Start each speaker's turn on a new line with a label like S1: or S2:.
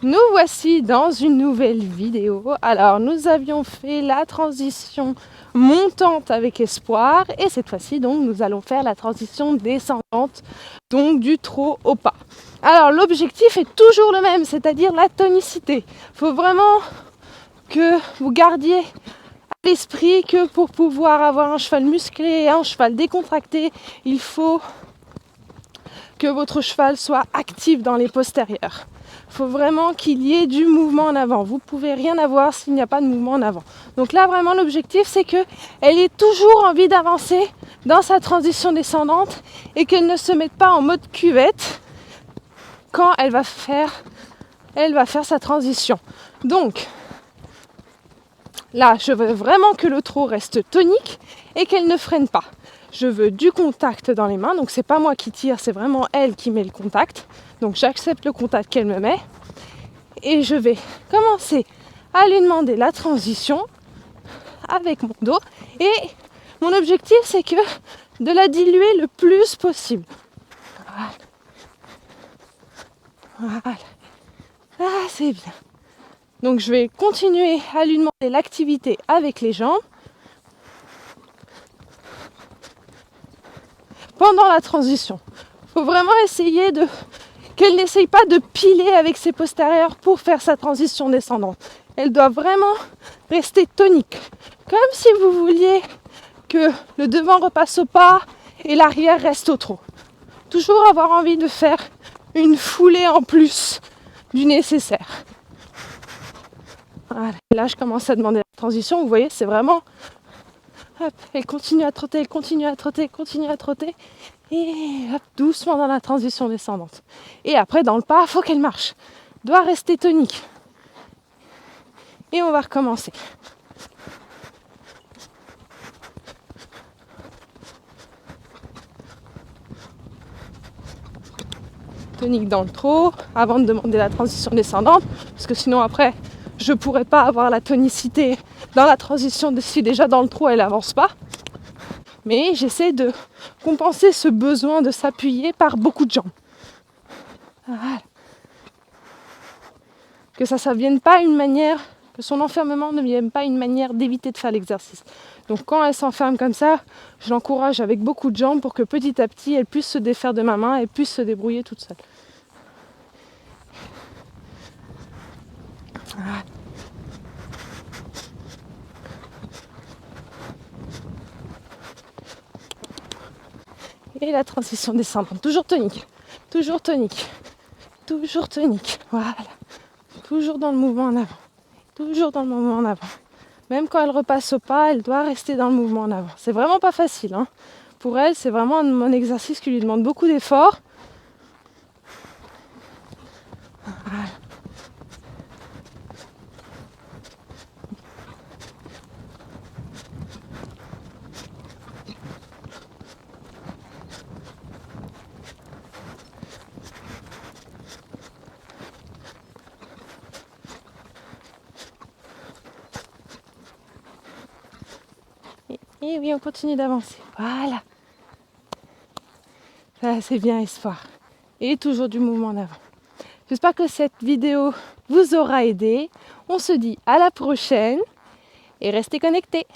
S1: Nous voici dans une nouvelle vidéo. Alors nous avions fait la transition montante avec espoir et cette fois-ci donc nous allons faire la transition descendante, donc du trot au pas. Alors l'objectif est toujours le même, c'est-à-dire la tonicité. Il faut vraiment que vous gardiez à l'esprit que pour pouvoir avoir un cheval musclé et un cheval décontracté, il faut que votre cheval soit actif dans les postérieurs. Il faut vraiment qu'il y ait du mouvement en avant. Vous ne pouvez rien avoir s'il n'y a pas de mouvement en avant. Donc là, vraiment, l'objectif, c'est qu'elle ait toujours envie d'avancer dans sa transition descendante et qu'elle ne se mette pas en mode cuvette quand elle va faire sa transition. Donc, là, je veux vraiment que le trot reste tonique et qu'elle ne freine pas. Je veux du contact dans les mains, donc c'est pas moi qui tire, c'est vraiment elle qui met le contact. Donc j'accepte le contact qu'elle me met et je vais commencer à lui demander la transition avec mon dos et mon objectif c'est que de la diluer le plus possible. Voilà. Ah, c'est bien. Donc je vais continuer à lui demander l'activité avec les jambes. Pendant la transition, il faut vraiment essayer qu'elle n'essaye pas de piler avec ses postérieurs pour faire sa transition descendante. Elle doit vraiment rester tonique. Comme si vous vouliez que le devant repasse au pas et l'arrière reste au trot. Toujours avoir envie de faire une foulée en plus du nécessaire. Voilà. Là, je commence à demander la transition. Vous voyez, c'est vraiment... Hop, elle continue à trotter, elle continue à trotter, elle continue à trotter. Et hop, doucement dans la transition descendante. Et après, dans le pas, il faut qu'elle marche. Doit rester tonique. Et on va recommencer. Tonique dans le trot, avant de demander la transition descendante. Parce que sinon, après, je ne pourrais pas avoir la tonicité dans la transition si déjà dans le trot, elle n'avance pas. Mais j'essaie de compenser ce besoin de s'appuyer par beaucoup de jambes. Voilà. Que ça vienne pas une manière, que son enfermement ne vienne pas une manière d'éviter de faire l'exercice. Donc quand elle s'enferme comme ça, je l'encourage avec beaucoup de jambes pour que petit à petit, elle puisse se défaire de ma main et puisse se débrouiller toute seule. Voilà. Et la transition descendante, toujours tonique, toujours tonique, toujours tonique, voilà. Toujours dans le mouvement en avant, toujours dans le mouvement en avant. Même quand elle repasse au pas, elle doit rester dans le mouvement en avant. C'est vraiment pas facile, hein. Pour elle, c'est vraiment un exercice qui lui demande beaucoup d'efforts. Voilà. Et oui, on continue d'avancer. Voilà. Ça, c'est bien, espoir. Et toujours du mouvement en avant. J'espère que cette vidéo vous aura aidé. On se dit à la prochaine et restez connectés.